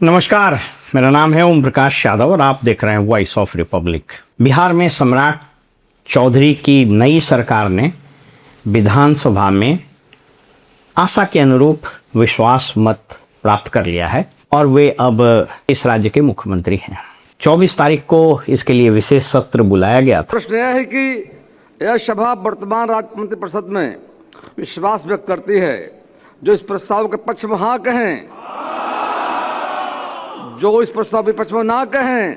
नमस्कार, मेरा नाम है ओम प्रकाश यादव और आप देख रहे हैं वॉइस ऑफ रिपब्लिक। बिहार में सम्राट चौधरी की नई सरकार ने विधानसभा में आशा के अनुरूप विश्वास मत प्राप्त कर लिया है और वे अब इस राज्य के मुख्यमंत्री हैं। 24 तारीख को इसके लिए विशेष सत्र बुलाया गया था। प्रश्न यह है कि यह सभा वर्तमान राज्य मंत्रिपरिषद में विश्वास व्यक्त करती है। जो इस प्रस्ताव के पक्ष में हाँ कहें, जो इस प्रस्ताव के पक्ष में ना कहें।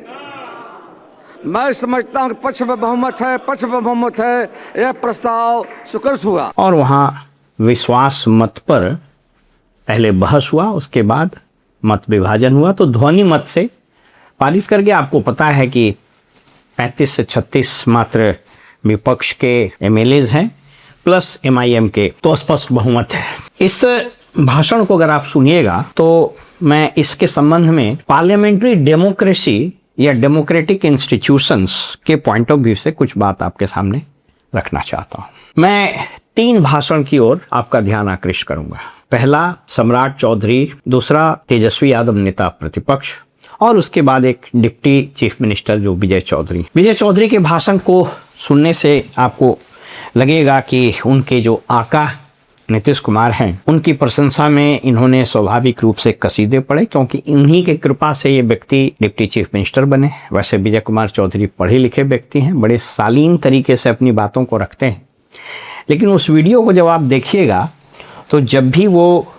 मैं समझता हूं कि पक्ष में बहुमत है, यह प्रस्ताव स्वीकृत हुआ। और वहां विश्वास मत पर पहले बहस हुआ, उसके बाद मत विभाजन हुआ तो ध्वनि मत से पारित करके आपको पता है कि 35 से 36 मात्र विपक्ष के एमएलएज हैं प्लस एमआईएम के, तो स्पष्ट बहुमत है। इस भाषण को अगर आप सुनिएगा तो मैं इसके संबंध में पार्लियामेंट्री डेमोक्रेसी या डेमोक्रेटिक इंस्टीट्यूशंस के पॉइंट ऑफ व्यू से कुछ बात आपके सामने रखना चाहता हूं। मैं 3 भाषण की ओर आपका ध्यान आकृष्ट करूंगा। पहला सम्राट चौधरी, दूसरा तेजस्वी यादव नेता प्रतिपक्ष, और उसके बाद एक डिप्टी चीफ मिनिस्टर जो विजय चौधरी के भाषण को सुनने से आपको लगेगा कि उनके जो आका नीतीश कुमार हैं उनकी प्रशंसा में इन्होंने स्वाभाविक रूप से कसीदे पड़े, क्योंकि इन्हीं के कृपा से ये व्यक्ति डिप्टी चीफ मिनिस्टर बने। वैसे विजय कुमार चौधरी पढ़े लिखे व्यक्ति हैं, बड़े शालीन तरीके से अपनी बातों को रखते हैं। लेकिन उस वीडियो को जब आप देखिएगा तो जब भी वो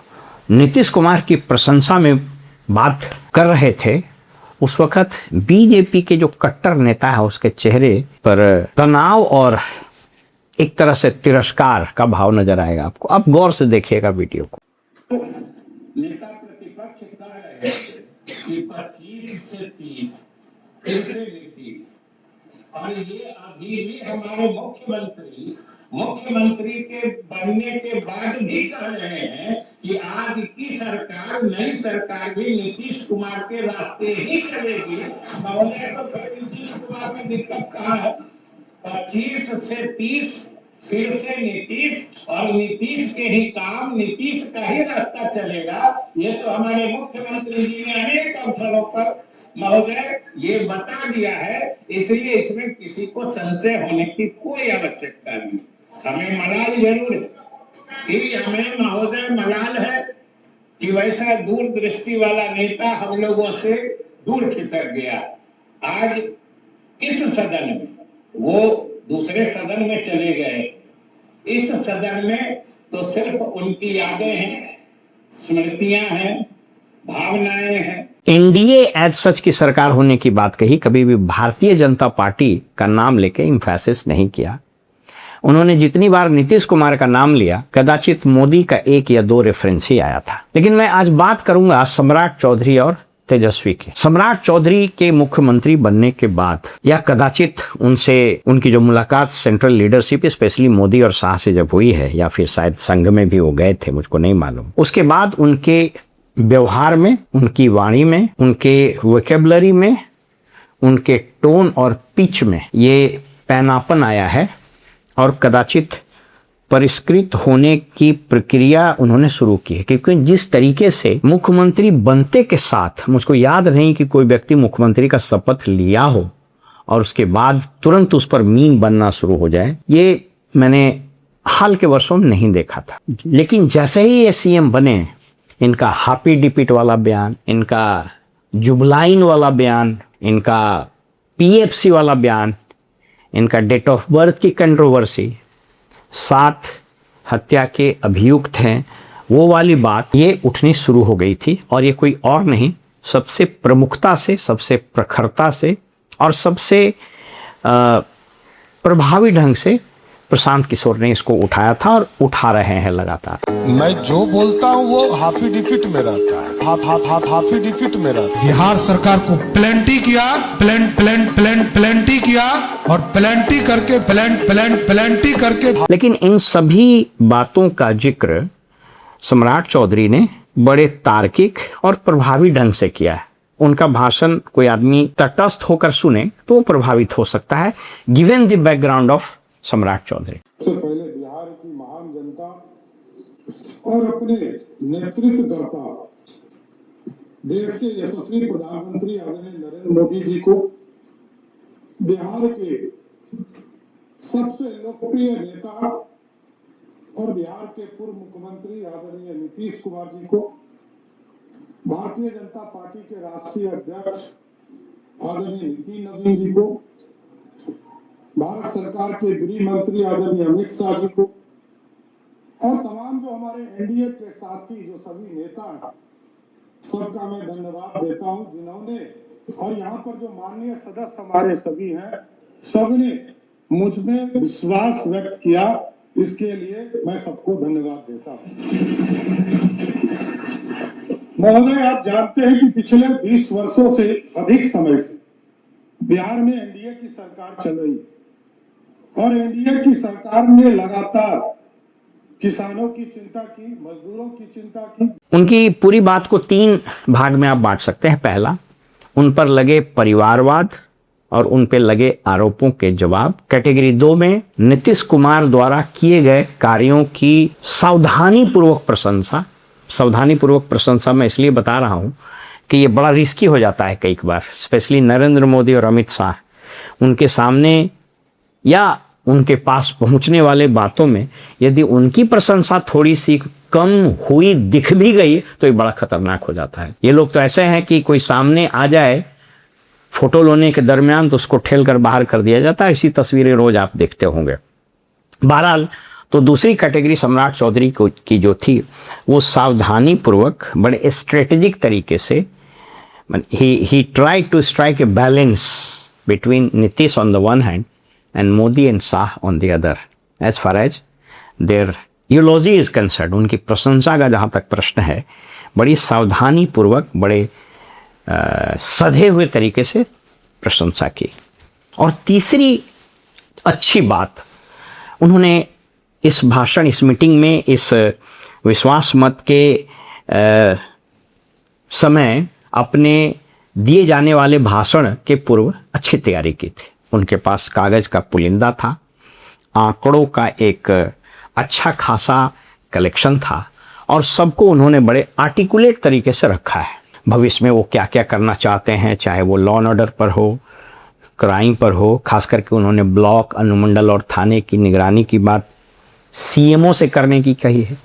नीतीश कुमार की प्रशंसा में बात कर रहे थे उस वक्त बीजेपी के जो कट्टर नेता है उसके चेहरे पर तनाव और एक तरह से तिरस्कार का भाव नजर आएगा आपको। आप गौर से देखिएगा वीडियो को। नेता प्रतिपक्ष कह रहे थे कि 25 से 30 फिर से 30, और ये अभी भी हमारे मुख्यमंत्री के बनने के बाद भी कह रहे हैं कि आज की सरकार, नई सरकार भी नीतीश कुमार के रास्ते ही चलेगी। महोदय, तो फिर नीतीश कुमार में दिक्कत कहाँ है? 25 से 30 फिर से नीतीश, और नीतीश के ही काम, नीतीश का ही रास्ता चलेगा। ये तो हमारे मुख्यमंत्री जी ने अनेक अवसरों पर महोदय ये बता दिया है, इसलिए इसमें किसी को संशय होने की कोई आवश्यकता नहीं। हमें मलाल जरूर है कि हमें महोदय मलाल है कि वैसा दूरदृष्टि वाला नेता हम लोगों से दूर खिसक गया। आज इस सदन में वो दूसरे सदन में चले गए, इस सदन में तो सिर्फ उनकी यादें हैं, स्मृतियां हैं, भावनाएं हैं। एनडीए एज सच की सरकार होने की बात कही, कभी भी भारतीय जनता पार्टी का नाम लेके इम्फेसिस नहीं किया। उन्होंने जितनी बार नीतीश कुमार का नाम लिया कदाचित मोदी का 1 या 2 रेफरेंस ही आया था। लेकिन मैं आज बात करूंगा सम्राट चौधरी और तेजस्वी के। सम्राट चौधरी के मुख्यमंत्री बनने के बाद या कदाचित उनसे उनकी जो मुलाकात सेंट्रल लीडरशिप स्पेशली मोदी और शाह से जब हुई है, या फिर शायद संघ में भी वो गए थे, मुझको नहीं मालूम, उसके बाद उनके व्यवहार में, उनकी वाणी में, उनके वोकेबलरी में, उनके टोन और पिच में ये पैनापन आया है और कदाचित परिष्कृत होने की प्रक्रिया उन्होंने शुरू की है। क्योंकि जिस तरीके से मुख्यमंत्री बनते के साथ, मुझको याद नहीं कि कोई व्यक्ति मुख्यमंत्री का शपथ लिया हो और उसके बाद तुरंत उस पर मीम बनना शुरू हो जाए, ये मैंने हाल के वर्षों में नहीं देखा था। लेकिन जैसे ही ये सीएम बने, इनका हापी डिपिट वाला बयान, इनका जुबलाइन वाला बयान, इनका पीएफसी वाला बयान, इनका डेट ऑफ बर्थ की कंट्रोवर्सी, 7 हत्या के अभियुक्त हैं, वो वाली बात ये उठनी शुरू हो गई थी। और ये कोई और नहीं, सबसे प्रमुखता से, सबसे प्रखरता से और सबसे प्रभावी ढंग से प्रशांत किशोर ने इसको उठाया था और उठा रहे हैं लगातार। मैं जो बोलता हूँ वो हाफी डिफिट में रहता है, हाफी डिफिट में रहता है। बिहार सरकार को प्लेंटी किया, प्लेंटी किया और प्लेंटी करके। लेकिन इन सभी बातों का जिक्र सम्राट चौधरी ने बड़े तार्किक और प्रभावी ढंग से किया है। उनका भाषण कोई आदमी तटस्थ होकर सुने तो प्रभावित हो सकता है, गिवन द बैकग्राउंड ऑफ सम्राट चौधरी। सबसे पहले बिहार की महान जनता और अपने नेतृत्वकर्ता देश के यशस्वी प्रधानमंत्री आदरणीय नरेंद्र मोदी जी को, बिहार के सबसे लोकप्रिय नेता और बिहार के पूर्व मुख्यमंत्री आदरणीय नीतीश कुमार जी को, भारतीय जनता पार्टी के राष्ट्रीय अध्यक्ष आदरणीय नितिन नवीन जी को, भारत सरकार के गृह मंत्री आदरणीय अमित शाह जी को और तमाम जो हमारे एनडीए के साथी जो सभी नेता हैं, सबका मैं धन्यवाद देता हूं, जिन्होंने और यहाँ पर जो माननीय सदस्य हमारे सभी हैं, सबने मुझ में विश्वास व्यक्त किया। इसके लिए मैं सबको धन्यवाद देता हूं। महोदय, आप जानते हैं कि पिछले 20 वर्षों से अधिक समय से बिहार में एनडीए की सरकार चल रही है और एनडीए की सरकार ने लगातार किसानों की चिंता की, मजदूरों की चिंता की। उनकी पूरी बात को 3 भाग में आप बांट सकते हैं। पहला, उन पर लगे परिवारवाद और उन पर लगे आरोपों के जवाब। कैटेगरी 2 में नीतीश कुमार द्वारा किए गए कार्यों की सावधानीपूर्वक प्रशंसा। सावधानीपूर्वक प्रशंसा मैं इसलिए बता रहा हूं कि ये बड़ा रिस्की हो जाता है कई बार, स्पेशली नरेंद्र मोदी और अमित शाह उनके सामने या उनके पास पहुंचने वाले बातों में यदि उनकी प्रशंसा थोड़ी सी कम हुई दिख भी गई तो ये बड़ा खतरनाक हो जाता है। ये लोग तो ऐसे हैं कि कोई सामने आ जाए फोटो लेने के दरमियान तो उसको ठेल कर बाहर कर दिया जाता है। ऐसी तस्वीरें रोज आप देखते होंगे। बहरहाल, तो दूसरी कैटेगरी सम्राट चौधरी की जो थी वो सावधानी पूर्वक बड़े स्ट्रेटेजिक तरीके से he tried to strike a balance between Nitish on the one hand and Modi and Shah on the other as far as their eulogy is concerned। उनकी प्रशंसा का जहाँ तक प्रश्न है, बड़ी सावधानी पूर्वक बड़े सधे हुए तरीके से प्रशंसा की। और तीसरी अच्छी बात, उन्होंने इस भाषण, इस मीटिंग में, इस विश्वास मत के समय अपने दिए जाने वाले भाषण के पूर्व अच्छी तैयारी की थी। उनके पास कागज़ का पुलिंदा था, आंकड़ों का एक अच्छा खासा कलेक्शन था और सबको उन्होंने बड़े आर्टिकुलेट तरीके से रखा है। भविष्य में वो क्या क्या करना चाहते हैं, चाहे वो लॉ एंड ऑर्डर पर हो, क्राइम पर हो। खास करके उन्होंने ब्लॉक, अनुमंडल और थाने की निगरानी की बात सीएमओ से करने की कही है।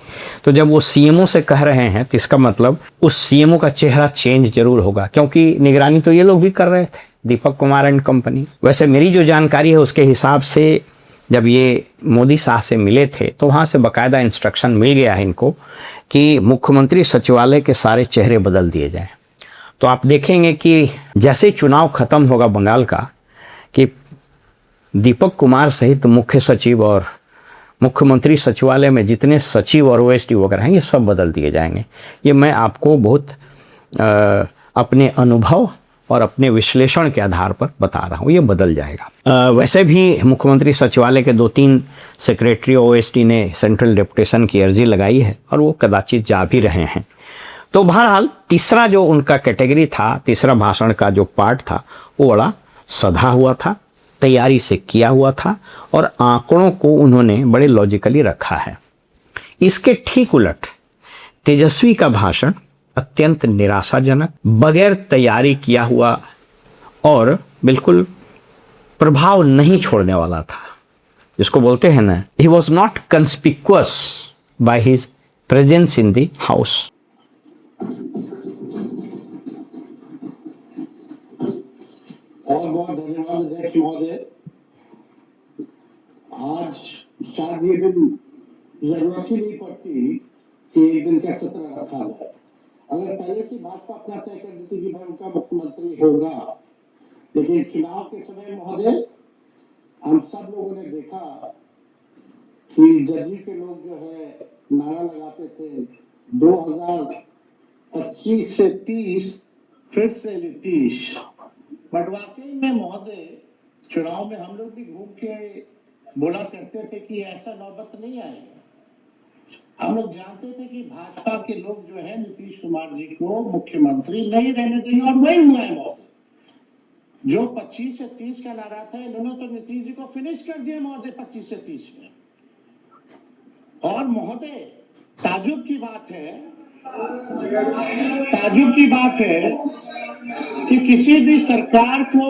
तो जब वो सीएमओ से कह रहे हैं तो इसका मतलब उस सीएमओ का चेहरा चेंज जरूर होगा, क्योंकि निगरानी तो ये लोग भी कर रहे थे, दीपक कुमार एंड कंपनी। वैसे मेरी जो जानकारी है उसके हिसाब से जब ये मोदी शाह से मिले थे तो वहाँ से बाकायदा इंस्ट्रक्शन मिल गया है इनको कि मुख्यमंत्री सचिवालय के सारे चेहरे बदल दिए जाएं। तो आप देखेंगे कि जैसे चुनाव खत्म होगा बंगाल का, कि दीपक कुमार सहित मुख्य सचिव और मुख्यमंत्री सचिवालय में जितने सचिव और ओएसडी वगैरह हैं ये सब बदल दिए जाएंगे। ये मैं आपको बहुत अपने अनुभव और अपने विश्लेषण के आधार पर बता रहा हूँ, ये बदल जाएगा। वैसे भी मुख्यमंत्री सचिवालय के 2-3 सेक्रेटरी ओएसडी ने सेंट्रल डेपुटेशन की अर्जी लगाई है और वो कदाचित जा भी रहे हैं। तो बहरहाल तीसरा जो उनका कैटेगरी था, तीसरा भाषण का जो पार्ट था वो बड़ा सधा हुआ था, तैयारी से किया हुआ था और आंकड़ों को उन्होंने बड़े लॉजिकली रखा है। इसके ठीक उलट तेजस्वी का भाषण अत्यंत निराशाजनक, बगैर तैयारी किया हुआ और बिल्कुल प्रभाव नहीं छोड़ने वाला था। जिसको बोलते हैं ना, he was not कंस्पिक्वस by his presence in the house. बहुत धन्यवाद अध्यक्ष महोदय। आज शायद ये दिन जरूरत ही नहीं पड़ती कि एक दिन का सत्र रखा जाए। अगर पहले से भाजपा अपना तय कर देती कि भाई उनका मुख्यमंत्री होगा, लेकिन चुनाव के समय महोदय हम सब लोगों ने देखा कि जदयू के लोग जो है नारा लगाते थे 2025 से 30 फिर से नीतीश। बट वाकई में महोदय चुनाव में हम लोग भी घूम के बोला करते थे कि ऐसा नौबत नहीं आएगा। हम लोग जानते थे कि भाजपा के लोग जो है नीतीश कुमार जी को मुख्यमंत्री नहीं रहने देंगे और वही हुआ है महोदय। जो 25 से 30 का नारा था, इन्होंने तो नीतीश जी को फिनिश कर दिया महोदय 25 से 30 में। और महोदय ताजुब की बात है ताजुब की बात है कि किसी भी सरकार को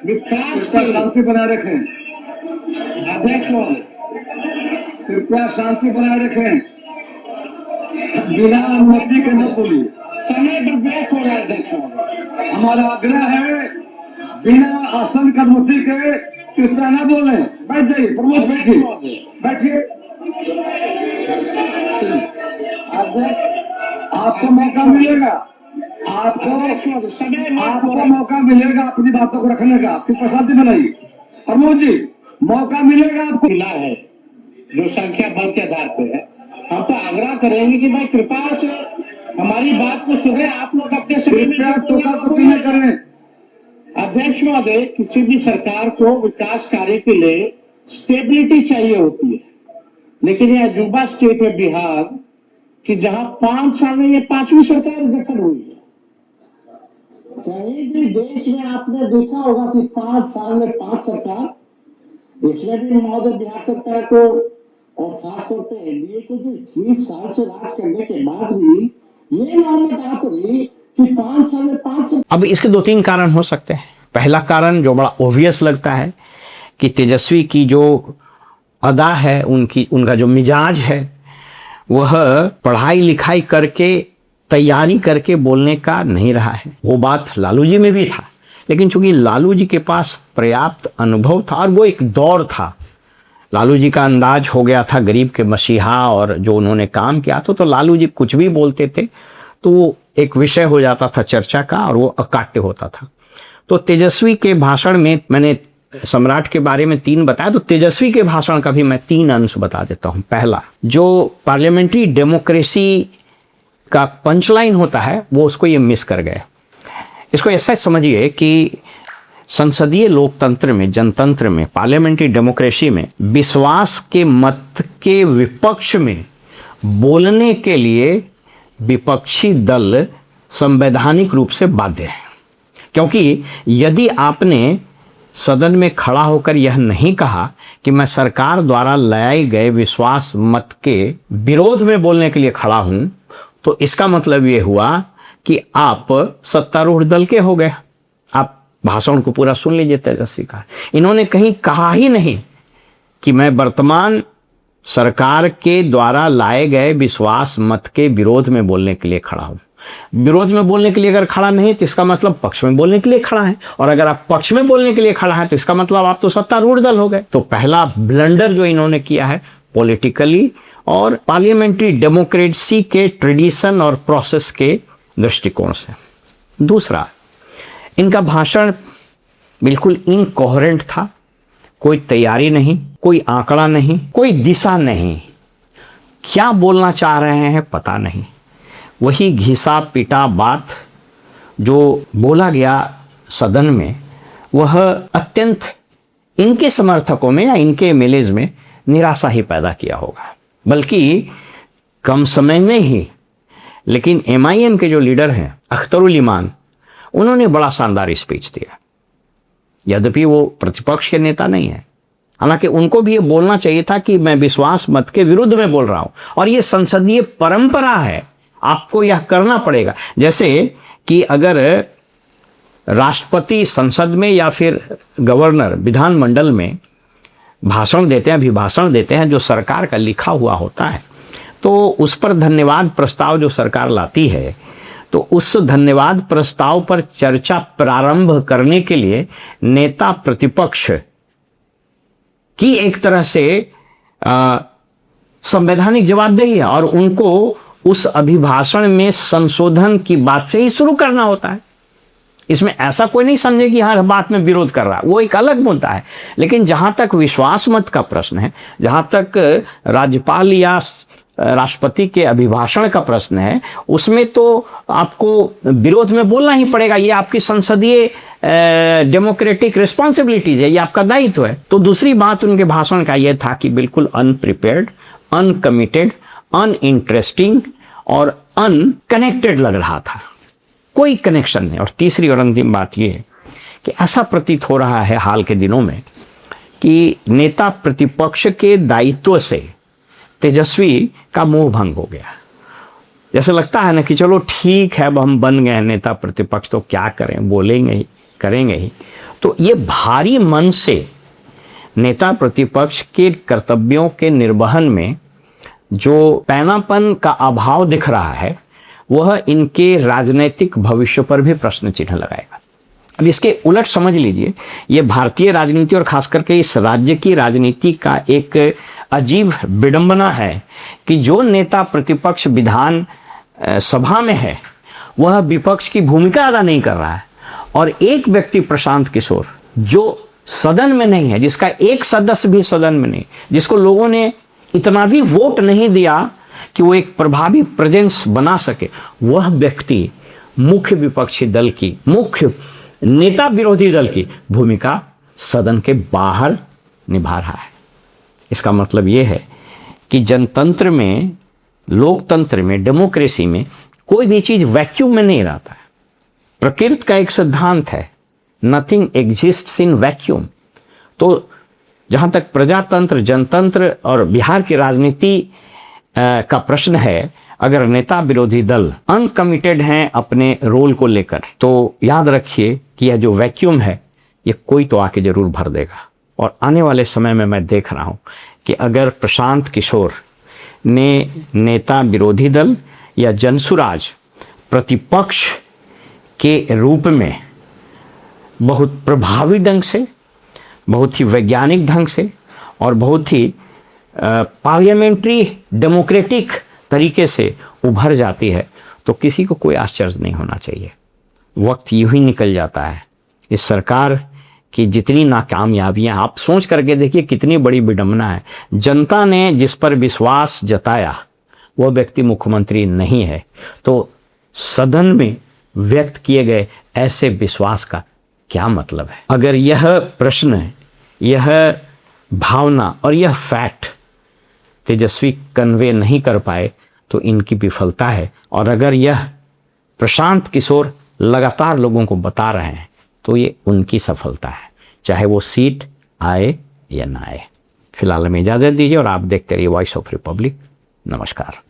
विकास कृपया के शांति बनाए रखें। अध्यक्ष महोदय, कृपया शांति बनाए रखें। बिना अनुमति के न बोलिए। समय पर व्यर्थ हो रहा है अध्यक्ष महोदय। हमारा आग्रह है, बिना आसन की अनुमति के कृपया न बोलें। बैठ जाइए, प्रमोद बैठिए, बैठिए। अध्यक्ष आपको मौका मिलेगा, अध्यक्ष महोदय, समय व्यर्थ हो आपको रहा है। मौका मिलेगा अपनी बातों को रखने का। फिर शांति बनाइए। प्रमोद जी, मौका मिलेगा आपको। मिला है जो संख्या बल के आधार पर है। हम तो आग्रह करेंगे कि भाई कृपा से हमारी बात को सुने। आप लोग अपने समय में कृपया जो बोलना टोका वो टोकी न बोलिए। करें। अध्यक्ष महोदय, किसी भी सरकार को विकास कार्य के लिए स्टेबिलिटी चाहिए होती है, लेकिन यह अजूबा स्टेट है बिहार कि जहां 5 साल में ये 5वीं सरकार गठन हुई है। कहीं भी देश में आपने देखा होगा कि 5 साल में 5 सरकार, इसमें भी महोदय बिहार सरकार को और खासतौर पे एनडीए को जो 20 साल से राज करने के बाद भी ये मान्यता प्राप्त हुई कि 5 साल में 5 अब इसके 2-3 कारण हो सकते हैं। पहला कारण जो बड़ा ओवियस लगता है कि तेजस्वी की जो अदा है, उनका जो मिजाज है, वह पढ़ाई लिखाई करके तैयारी करके बोलने का नहीं रहा है। वो बात लालू जी में भी था, लेकिन चूंकि लालू जी के पास पर्याप्त अनुभव था और वो एक दौर था, लालू जी का अंदाज हो गया था गरीब के मसीहा, और जो उन्होंने काम किया तो लालू जी कुछ भी बोलते थे तो वो एक विषय हो जाता था चर्चा का, और वो अकाट्य होता था। तो तेजस्वी के भाषण में, मैंने सम्राट के बारे में 3 बताया, तो तेजस्वी के भाषण का भी मैं 3 अंश बता देता हूं। पहला, जो पार्लियामेंट्री डेमोक्रेसी का पंचलाइन होता है, वो उसको ये मिस कर गए। इसको ऐसा समझिए कि संसदीय लोकतंत्र में, जनतंत्र में, पार्लियामेंट्री डेमोक्रेसी में विश्वास के मत के विपक्ष में बोलने के लिए विपक्षी दल संवैधानिक रूप से बाध्य है। क्योंकि यदि आपने सदन में खड़ा होकर यह नहीं कहा कि मैं सरकार द्वारा लाए गए विश्वास मत के विरोध में बोलने के लिए खड़ा हूं, तो इसका मतलब यह हुआ कि आप सत्तारूढ़ दल के हो गए। आप भाषण को पूरा सुन लीजिए तेजस्वी का। इन्होंने कहीं कहा ही नहीं कि मैं वर्तमान सरकार के द्वारा लाए गए विश्वास मत के विरोध में बोलने के लिए खड़ा हूं। विरोध में बोलने के लिए अगर खड़ा नहीं तो इसका मतलब पक्ष में बोलने के लिए खड़ा है, और अगर आप पक्ष में बोलने के लिए खड़ा है तो इसका मतलब आप तो सत्तारूढ़ दल हो गए। तो पहला ब्लंडर जो इन्होंने किया है पॉलिटिकली और पार्लियामेंट्री डेमोक्रेसी के ट्रेडिशन और प्रोसेस के दृष्टिकोण से। दूसरा, इनका भाषण बिल्कुल इनकोहेरेंट था। कोई तैयारी नहीं, कोई आंकड़ा नहीं, कोई दिशा नहीं, क्या बोलना चाह रहे हैं पता नहीं। वही घिसा पिटा बात जो बोला गया सदन में, वह अत्यंत इनके समर्थकों में या इनके एमएलएज में निराशा ही पैदा किया होगा। बल्कि कम समय में ही, लेकिन एमआईएम के जो लीडर हैं अख्तरुल इमान, उन्होंने बड़ा शानदार स्पीच दिया। यद्यपि वो प्रतिपक्ष के नेता नहीं है, हालांकि उनको भी ये बोलना चाहिए था कि मैं विश्वास मत के विरुद्ध में बोल रहा हूं, और ये संसदीय परंपरा है, आपको यह करना पड़ेगा। जैसे कि अगर राष्ट्रपति संसद में या फिर गवर्नर विधानमंडल में भाषण देते हैं, अभिभाषण देते हैं जो सरकार का लिखा हुआ होता है, तो उस पर धन्यवाद प्रस्ताव जो सरकार लाती है, तो उस धन्यवाद प्रस्ताव पर चर्चा प्रारंभ करने के लिए नेता प्रतिपक्ष की एक तरह से संवैधानिक जवाबदेही है, और उनको उस अभिभाषण में संशोधन की बात से ही शुरू करना होता है। इसमें ऐसा कोई नहीं समझे कि हर बात में विरोध कर रहा है, वो एक अलग मुद्दा है। लेकिन जहां तक विश्वास मत का प्रश्न है, जहां तक राज्यपाल या राष्ट्रपति के अभिभाषण का प्रश्न है, उसमें तो आपको विरोध में बोलना ही पड़ेगा। ये आपकी संसदीय डेमोक्रेटिक रिस्पॉन्सिबिलिटीज है, ये आपका दायित्व है। तो दूसरी बात उनके भाषण का यह था कि बिल्कुल अनप्रिपेयर्ड, अनकमिटेड, अनइंटरेस्टिंग और अनकनेक्टेड लग रहा था, कोई कनेक्शन नहीं। और तीसरी और अंतिम बात यह है कि ऐसा प्रतीत हो रहा है हाल के दिनों में कि नेता प्रतिपक्ष के दायित्व से तेजस्वी का मोह भंग हो गया। जैसे लगता है ना कि चलो ठीक है, अब हम बन गए नेता प्रतिपक्ष तो क्या करें, बोलेंगे ही, करेंगे ही। तो ये भारी मन से नेता प्रतिपक्ष के कर्तव्यों के निर्वहन में जो पैनापन का अभाव दिख रहा है, वह इनके राजनीतिक भविष्य पर भी प्रश्न चिन्ह लगाएगा। अब इसके उलट समझ लीजिए, ये भारतीय राजनीति और खास करके इस राज्य की राजनीति का एक अजीब विडंबना है कि जो नेता प्रतिपक्ष विधान सभा में है वह विपक्ष की भूमिका अदा नहीं कर रहा है, और एक व्यक्ति प्रशांत किशोर जो सदन में नहीं है, जिसका एक सदस्य भी सदन में नहीं, जिसको लोगों ने इतना भी वोट नहीं दिया कि वो एक प्रभावी प्रेजेंस बना सके, वह व्यक्ति मुख्य विपक्षी दल की, मुख्य नेता विरोधी दल की भूमिका सदन के बाहर निभा रहा है। इसका मतलब ये है कि जनतंत्र में, लोकतंत्र में, डेमोक्रेसी में कोई भी चीज वैक्यूम में नहीं रहता है। प्रकृति का एक सिद्धांत है, नथिंग एग्जिस्ट्स इन वैक्यूम। तो जहाँ तक प्रजातंत्र, जनतंत्र और बिहार की राजनीति का प्रश्न है, अगर नेता विरोधी दल अनकमिटेड हैं अपने रोल को लेकर, तो याद रखिए कि यह जो वैक्यूम है ये कोई तो आके जरूर भर देगा। और आने वाले समय में मैं देख रहा हूँ कि अगर प्रशांत किशोर ने नेता विरोधी दल या जनसुराज प्रतिपक्ष के रूप में बहुत प्रभावी ढंग से, बहुत ही वैज्ञानिक ढंग से और बहुत ही पार्लियामेंट्री डेमोक्रेटिक तरीके से उभर जाती है, तो किसी को कोई आश्चर्य नहीं होना चाहिए। वक्त यूं ही निकल जाता है। इस सरकार की जितनी नाकामयाबियां, आप सोच करके देखिए कितनी बड़ी विडंबना है। जनता ने जिस पर विश्वास जताया वह व्यक्ति मुख्यमंत्री नहीं है, तो सदन में व्यक्त किए गए ऐसे विश्वास का क्या मतलब है? अगर यह प्रश्न, यह भावना और यह फैक्ट तेजस्वी कन्वे नहीं कर पाए तो इनकी विफलता है। और अगर यह प्रशांत किशोर लगातार लोगों को बता रहे हैं तो ये उनकी सफलता है, चाहे वो सीट आए या ना आए। फिलहाल हमें इजाज़त दीजिए और आप देखते रहिए वॉइस ऑफ रिपब्लिक। नमस्कार।